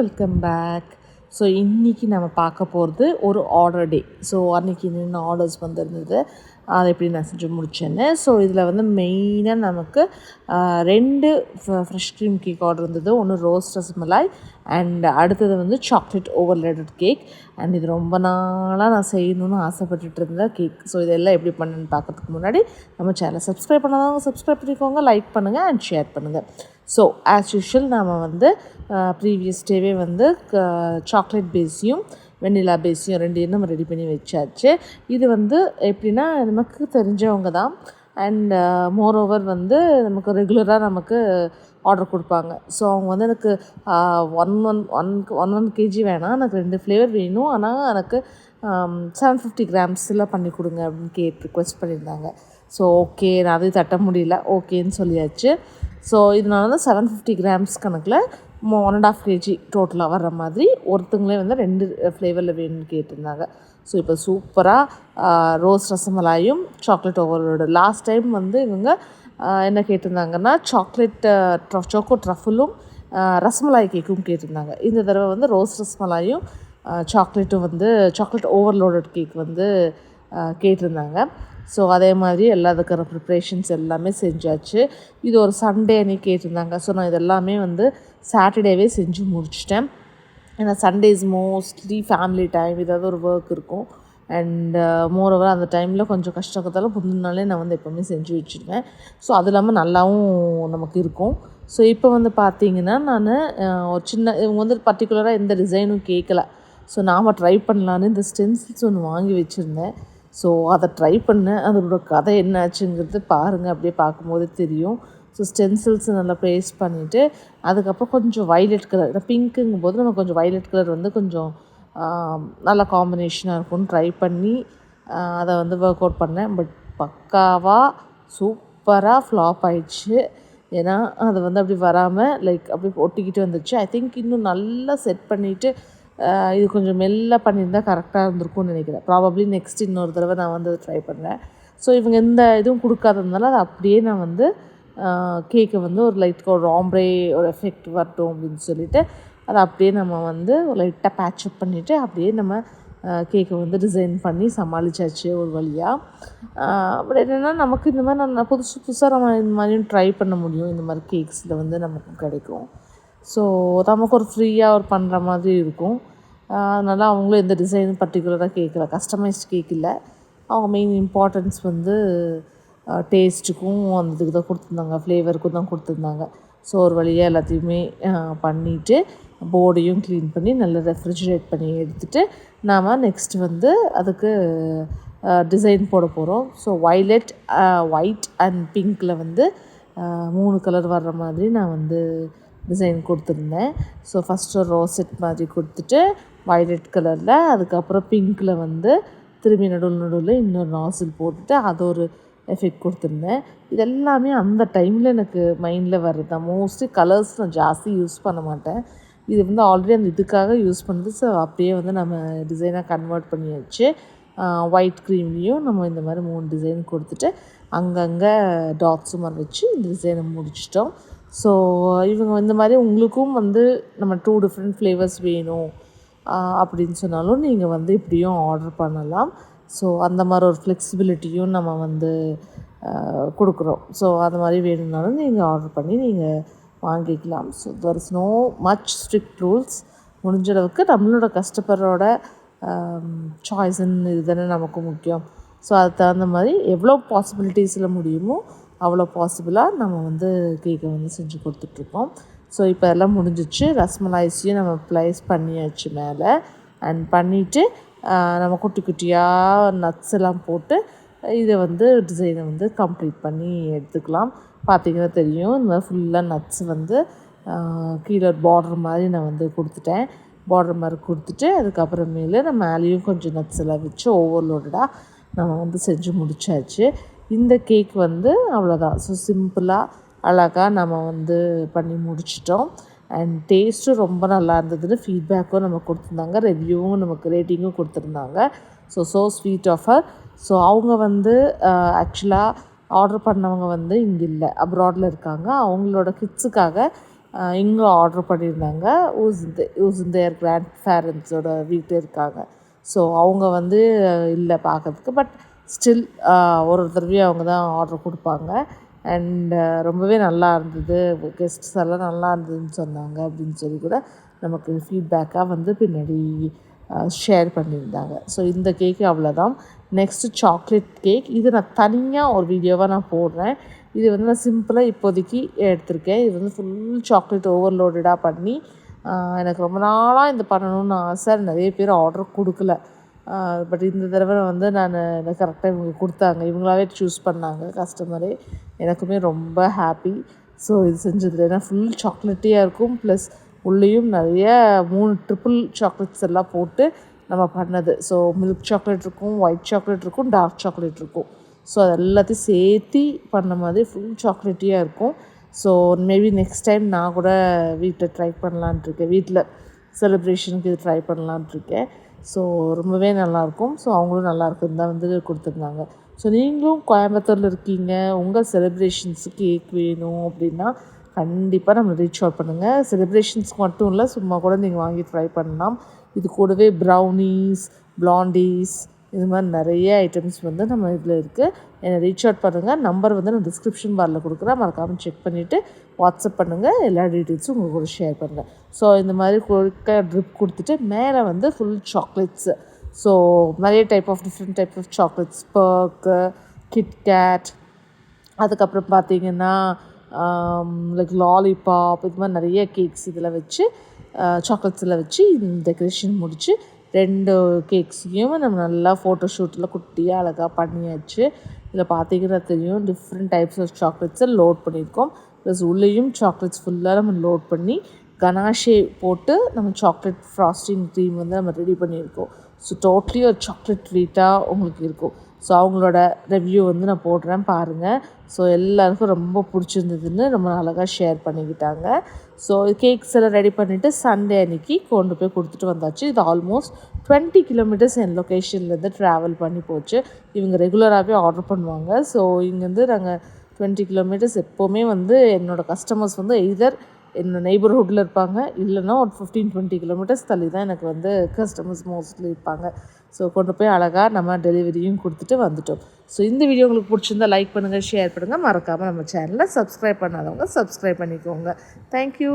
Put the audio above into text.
Welcome back. So இன்றைக்கி நம்ம பார்க்க போகிறது ஒரு ஆர்டர் டே. ஸோ அன்றைக்கி என்னென்ன ஆர்டர்ஸ் வந்திருந்தது, அதை எப்படி நான் செஞ்சு முடித்தேன்னு. ஸோ இதில் வந்து மெயினாக நமக்கு 2 ஃப்ரெஷ் க்ரீம் கேக் ஆர்டர் இருந்தது. ஒன்று ரோஸ் ரஸ்மலாய் அண்ட் அடுத்தது வந்து சாக்லேட் ஓவர்லோடட் கேக். அண்ட் இது ரொம்ப நாளாக நான் செய்யணும்னு ஆசைப்பட்டுட்டு இருந்த கேக். ஸோ இதெல்லாம் எப்படி பண்ணுன்னு பார்க்கறதுக்கு முன்னாடி நம்ம சேனலை சப்ஸ்கிரைப் பண்ணாதவங்க சப்ஸ்கிரைப் பண்ணிக்கோங்க, லைக் பண்ணுங்கள் அண்ட் ஷேர் பண்ணுங்கள். ஸோ ஆஸ் யூஷுவல் நம்ம வந்து ப்ரீவியஸ் டேவே வந்து சாக்லேட் பேஸையும் வெண்ணிலா பேஸையும் 2 நம்ம ரெடி பண்ணி வச்சாச்சு. இது வந்து எப்படின்னா நமக்கு தெரிஞ்சவங்க தான் அண்ட் மோரோவர் வந்து நமக்கு ரெகுலராக நமக்கு ஆர்டர் கொடுப்பாங்க. ஸோ அவங்க வந்து எனக்கு 1 kg வேணாம், எனக்கு 2 ஃப்ளேவர் வேணும், ஆனால் எனக்கு 750 கிராம்ஸில் பண்ணி கொடுங்க அப்படின்னு ரிக்வெஸ்ட் பண்ணியிருந்தாங்க. ஸோ ஓகே, நான் அதையும் தட்ட முடியல, ஓகேன்னு சொல்லியாச்சு. ஸோ இதனால தான் 750 கிராம்ஸ் கணக்கில் 1.5 kg டோட்டலாக வர்ற மாதிரி ஒருத்தங்களே வந்து 2 ஃப்ளேவரில் வேணும்னு கேட்டிருந்தாங்க. ஸோ இப்போ சூப்பராக ரோஸ் ரசமலாயும் சாக்லேட் ஓவரோட லாஸ்ட் டைம் வந்து இவங்க என்ன கேட்டிருந்தாங்கன்னா சாக்லேட் சோக்கோ ட்ரஃபுலும் ரசமலாய் கேக்கும் கேட்டிருந்தாங்க. இந்த தடவை வந்து ரோஸ் ரசமலாயும் சாக்லேட்டும் வந்து சாக்லேட் ஓவர்லோடட் கேக் வந்து கேட்டிருந்தாங்க. ஸோ அதே மாதிரி எல்லாத்துக்கான ப்ரிப்ரேஷன்ஸ் எல்லாமே செஞ்சாச்சு. இது ஒரு சண்டே அன்றைக்கி கேட்டிருந்தாங்க. ஸோ நான் இதெல்லாமே வந்து சாட்டர்டேவே செஞ்சு முடிச்சிட்டேன். ஏன்னா சண்டேஸ் மோஸ்ட்லி ஃபேமிலி டைம், ஏதாவது ஒரு ஒர்க் இருக்கும் அண்ட் மோரோவர் அந்த டைமில் கொஞ்சம் கஷ்டப்பட்டாலும் முந்தின நாளே நான் வந்து எப்போவுமே செஞ்சு வச்சுருவேன். ஸோ அது இல்லாமல் நல்லாவும் நமக்கு இருக்கும். ஸோ இப்போ வந்து பார்த்திங்கன்னா நான் ஒரு சின்ன இவங்க வந்து பர்டிகுலராக எந்த டிசைனும் கேட்கல. ஸோ நாம் ட்ரை பண்ணலான்னு இந்த ஸ்டென்சில்ஸ் ஒன்று வாங்கி வச்சுருந்தேன். ஸோ அதை ட்ரை பண்ணேன். அதோட கதை என்னாச்சுங்கிறது பாருங்கள், அப்படியே பார்க்கும்போது தெரியும். ஸோ ஸ்டென்சில்ஸ் நல்லா பேஸ்ட் பண்ணிவிட்டு அதுக்கப்புறம் கொஞ்சம் வைலட் கலர், பிங்க்குங்கும் போது நம்ம கொஞ்சம் வைலட் கலர் வந்து கொஞ்சம் நல்ல காம்பினேஷனாக இருக்கும்னு ட்ரை பண்ணி அதை வந்து ஒர்க் அவுட் பண்ணேன். பட் பக்காவாக சூப்பராக ஃப்ளாப் ஆயிடுச்சு. ஏன்னா அது வந்து அப்படி வராமல் லைக் அப்படி ஒட்டிக்கிட்டு வந்துச்சு. ஐ திங்க் இன்னும் நல்லா செட் பண்ணிவிட்டு இது கொஞ்சம் மெல்ல பண்ணியிருந்தா கரெக்டாக இருந்திருக்கும்னு நினைக்கிறேன். ப்ராபப்ளி நெக்ஸ்ட் இன்னொரு தடவை நான் வந்து ட்ரை பண்ணுறேன். ஸோ இவங்க எந்த இதுவும் கொடுக்காததுனால அதை அப்படியே நான் வந்து கேக்கை வந்து ஒரு லைட்டாக ஒரு ஆம்ப்ரே ஒரு எஃபெக்ட் வரட்டும் அப்படின்னு சொல்லிவிட்டு அதை அப்படியே நம்ம வந்து லைட்டாக பேட்சப் பண்ணிவிட்டு அப்படியே நம்ம கேக்கை வந்து டிசைன் பண்ணி சமாளித்தாச்சு ஒரு வழியாக. பட் என்னென்னா நமக்கு இந்த மாதிரி நான் புதுசாக நம்ம இந்த மாதிரியும் ட்ரை பண்ண முடியும். இந்த மாதிரி கேக்ஸில் வந்து நமக்கு கிடைக்கும். ஸோ நமக்கு ஒரு ஃப்ரீயாக ஒரு பண்ணுற மாதிரி இருக்கும். அதனால் அவங்களும் எந்த டிசைனும் பர்டிகுலராக கேட்கல, கஸ்டமைஸ்ட் கேக் இல்லை. அவங்க மெயின் இம்பார்ட்டன்ஸ் வந்து டேஸ்ட்டுக்கும் அந்த இதுக்கு தான் கொடுத்துருந்தாங்க, ஃப்ளேவருக்கும் தான் கொடுத்துருந்தாங்க. ஸோ ஒரு வழியாக எல்லாத்தையுமே பண்ணிவிட்டு போர்டையும் க்ளீன் பண்ணி நல்லா ரெஃப்ரிஜரேட் பண்ணி எடுத்துகிட்டு நாம் நெக்ஸ்ட்டு வந்து அதுக்கு டிசைன் போட போகிறோம். ஸோ வைலட், ஒயிட் அண்ட் பிங்க்கில் வந்து 3 கலர் வர்ற மாதிரி நான் வந்து டிசைன் கொடுத்துருந்தேன். ஸோ ஃபஸ்ட்டு ஒரு ரோசெட் மாதிரி கொடுத்துட்டு வைலட் கலரில், அதுக்கப்புறம் பிங்க்கில் வந்து திரும்பி நடுவில் இன்னொரு நாசில் போட்டுட்டு அது ஒரு எஃபெக்ட் கொடுத்துருந்தேன். இது எல்லாமே அந்த டைமில் எனக்கு மைண்டில் வர்றது தான். மோஸ்ட்லி கலர்ஸ் நான் ஜாஸ்தி யூஸ் பண்ண மாட்டேன். இது வந்து ஆல்ரெடி அந்த இதுக்காக யூஸ் பண்ணுறது. ஸோ அப்படியே வந்து நம்ம டிசைனாக கன்வெர்ட் பண்ணியாச்சு. ஒயிட் க்ரீம்லேயும் நம்ம இந்த மாதிரி 3 டிசைன் கொடுத்துட்டு அங்கங்கே டாட்ஸு மாதிரி வச்சு இந்த டிசைனை முடிச்சிட்டோம். ஸோ இவங்க இந்த மாதிரி உங்களுக்கும் வந்து நம்ம 2 டிஃப்ரெண்ட் ஃப்ளேவர்ஸ் வேணும் அப்படின்னு சொன்னாலும் நீங்கள் வந்து இப்படியும் ஆர்டர் பண்ணலாம். ஸோ அந்த மாதிரி ஒரு ஃப்ளெக்சிபிலிட்டியும் நம்ம வந்து கொடுக்குறோம். ஸோ அந்த மாதிரி வேணும்னாலும் நீங்கள் ஆர்டர் பண்ணி நீங்கள் வாங்கிக்கலாம். So there is no much strict rules. முடிஞ்ச அளவுக்கு நம்மளோட கஸ்டமரோட சாய்ஸ்ன்னு இது தானே நமக்கு முக்கியம். ஸோ அதுக்கு தகுந்த மாதிரி எவ்வளோ பாசிபிலிட்டிஸில் முடியுமோ அவ்வளோ பாசிபிளாக நம்ம வந்து கேக்கை வந்து செஞ்சு கொடுத்துட்ருக்கோம். ஸோ இப்போ எல்லாம் முடிஞ்சிச்சு. ரஸ்மலாய்ஸையும் நம்ம ப்ளேஸ் பண்ணியாச்சு மேலே அண்ட் பண்ணிவிட்டு நம்ம குட்டி குட்டியாக நட்ஸ் எல்லாம் போட்டு இதை வந்து டிசைனை வந்து கம்ப்ளீட் பண்ணி எடுத்துக்கலாம். பார்த்திங்கன்னா தெரியும், இந்த மாதிரி ஃபுல்லாக நட்ஸ் வந்து கீழே பார்டர் மாதிரி நான் வந்து கொடுத்துட்டேன். பார்டர் மாதிரி கொடுத்துட்டு அதுக்கப்புறமேலு நான் மேலேயும் கொஞ்சம் நட்ஸ் எல்லாம் வச்சு ஓவர்லோடடாக நம்ம வந்து செஞ்சு முடித்தாச்சு. இந்த கேக் வந்து அவ்வளோதான். ஸோ சிம்பிளாக அழகாக நம்ம வந்து பண்ணி முடிச்சிட்டோம். அண்ட் டேஸ்ட்டும் ரொம்ப நல்லா இருந்ததுன்னு ஃபீட்பேக்கும் நம்ம கொடுத்துருந்தாங்க, ரிவ்யூவும் நமக்கு ரேட்டிங்கும் கொடுத்துருந்தாங்க. So sweet of her. So அவங்க வந்து ஆக்சுவலாக ஆர்டர் பண்ணவங்க வந்து இங்கே இல்லை, அப்ராடில் இருக்காங்க. அவங்களோட கிட்ஸுக்காக இங்கே ஆர்டர் பண்ணியிருந்தாங்க. ஊஸ் தேர் கிராண்ட் பேரண்ட்ஸோட வீட்டில் இருக்காங்க. ஸோ அவங்க வந்து இல்லை பார்க்கறதுக்கு. பட் ஸ்டில் ஒரு தடவையும் அவங்க தான் ஆர்டர் கொடுப்பாங்க. அண்ட் ரொம்பவே நல்லா இருந்தது, கெஸ்ட்ஸ் எல்லாம் நல்லா இருந்ததுன்னு சொன்னாங்க அப்படின்னு சொல்லி கூட நமக்கு ஃபீட்பேக்காக வந்து பின்னாடி ஷேர் பண்ணியிருந்தாங்க. ஸோ இந்த கேக்கு அவ்வளோதான். Next chocolate cake. இது நான் தனியாக ஒரு வீடியோவாக நான் போடுறேன். இது வந்து நான் சிம்பிளாக இப்போதைக்கு எடுத்திருக்கேன். இது வந்து ஃபுல் சாக்லேட் ஓவர்லோடடாக பண்ணி எனக்கு ரொம்ப நாளாக இந்த பண்ணணும்னு ஆசை. நிறைய பேர் ஆர்டர் கொடுக்கல. பட் இந்த தடவை வந்து நான் எனக்கு கரெக்டாக இவங்க கொடுத்தாங்க. இவங்களாவே சூஸ் பண்ணாங்க கஸ்டமரே. எனக்குமே ரொம்ப ஹாப்பி. ஸோ இது செஞ்சதில் ஏன்னா ஃபுல் சாக்லேட்டியாக இருக்கும். ப்ளஸ் உள்ளேயும் நிறைய 3 ட்ரிபிள் சாக்லேட்ஸ் எல்லாம் போட்டு நம்ம பண்ணது. ஸோ மில்க் சாக்லேட் இருக்கும், ஒயிட் சாக்லேட் இருக்கும், டார்க் சாக்லேட் இருக்கும். ஸோ அது எல்லாத்தையும் சேர்த்து பண்ண மாதிரி ஃபுல் சாக்லேட்டியாக இருக்கும். ஸோ மேபி நெக்ஸ்ட் டைம் நான் கூட வீட்டில் ட்ரை பண்ணலான்ட்ருக்கேன். வீட்டில் செலிப்ரேஷனுக்கு இது ட்ரை பண்ணலான்ட்ருக்கேன். ஸோ ரொம்பவே நல்லாயிருக்கும். ஸோ அவங்களும் நல்லாயிருக்குன்னு தான் வந்து கொடுத்துருந்தாங்க. ஸோ நீங்களும் கோயம்புத்தூரில் இருக்கீங்க, உங்கள் செலிப்ரேஷன்ஸுக்கு கேக் வேணும் அப்படின்னா கண்டிப்பாக நம்ம ரீச் அவுட் பண்ணுங்கள். செலிப்ரேஷன்ஸ்க்கு மட்டும் இல்லை, சும்மா கூட நீங்கள் வாங்கி ட்ரை பண்ணலாம். இது கூடவே ப்ரௌனீஸ், பிளாண்டீஸ், இது மாதிரி நிறைய ஐட்டம்ஸ் வந்து நம்ம இதில் இருக்குது. என்னை ரீச் அவுட் பண்ணுங்கள். நம்பர் வந்து நான் டிஸ்கிரிப்ஷன் பாரில் கொடுக்குறேன். மறக்காமல் செக் பண்ணிவிட்டு வாட்ஸ்அப் பண்ணுங்கள். எல்லா டீட்டெயில்ஸும் உங்கள் கூட ஷேர் பண்ணுங்கள். ஸோ இந்த மாதிரி ட்ரிப் கொடுத்துட்டு மேலே வந்து ஃபுல் சாக்லேட்ஸு. ஸோ நிறைய different type of chocolates, Perk, KitKat, அதுக்கப்புறம் பார்த்திங்கன்னா லைக் லாலிபாப், இது மாதிரி நிறைய கேக்ஸ் இதில் வச்சு சாக்லேட்ஸில் வச்சு டெக்கரேஷன் முடித்து 2 கேக்ஸையும் நம்ம நல்லா ஃபோட்டோஷூட்டில் குட்டியாக அழகாக பண்ணியாச்சு. இதில் பார்த்திங்கன்னா தெரியும், டிஃப்ரெண்ட் டைப்ஸ் ஆஃப் சாக்லேட்ஸை லோட் பண்ணியிருக்கோம். ப்ளஸ் உள்ளேயும் சாக்லேட்ஸ் ஃபுல்லாக நம்ம லோட் பண்ணி கனாஷே போட்டு நம்ம சாக்லேட் ஃப்ராஸ்டிங் க்ரீம் வந்து நம்ம ரெடி பண்ணியிருக்கோம். ஸோ டோட்டலி ஒரு சாக்லேட் ட்ரீட்டாக உங்களுக்கு இருக்கும். ஸோ அவங்களோட ரிவ்யூ வந்து நான் போடுறேன் பாருங்கள். ஸோ எல்லாருக்கும் ரொம்ப பிடிச்சிருந்ததுன்னு ரொம்ப அழகாக ஷேர் பண்ணிக்கிட்டாங்க. ஸோ கேக்ஸ் எல்லாம் ரெடி பண்ணிவிட்டு சண்டே அன்றைக்கி கொண்டு போய் கொடுத்துட்டு வந்தாச்சு. இது ஆல்மோஸ்ட் 20 கிலோமீட்டர்ஸ் என் லொக்கேஷன்லேருந்து ட்ராவல் பண்ணி போச்சு. இவங்க ரெகுலராகவே ஆர்டர் பண்ணுவாங்க. ஸோ இங்கேருந்து நாங்கள் 20 கிலோமீட்டர்ஸ் எப்போவுமே வந்து என்னோடய கஸ்டமர்ஸ் வந்து எய்தர் என்னோடய நெய்பர்ஹுட்டில் இருப்பாங்க, இல்லைன்னா ஒரு 15-20 கிலோமீட்டர்ஸ் தள்ளி தான் எனக்கு வந்து கஸ்டமர்ஸ் மோஸ்ட்லி இருப்பாங்க. ஸோ கொண்டு போய் அழகாக நம்ம டெலிவரியும் கொடுத்துட்டு வந்துட்டோம். ஸோ இந்த வீடியோ உங்களுக்கு பிடிச்சிருந்தா லைக் பண்ணுங்கள், ஷேர் பண்ணுங்கள். மறக்காமல் நம்ம சேனலை சப்ஸ்கிரைப் பண்ணாதவங்க சப்ஸ்கிரைப் பண்ணிக்கோங்க. தேங்க்யூ.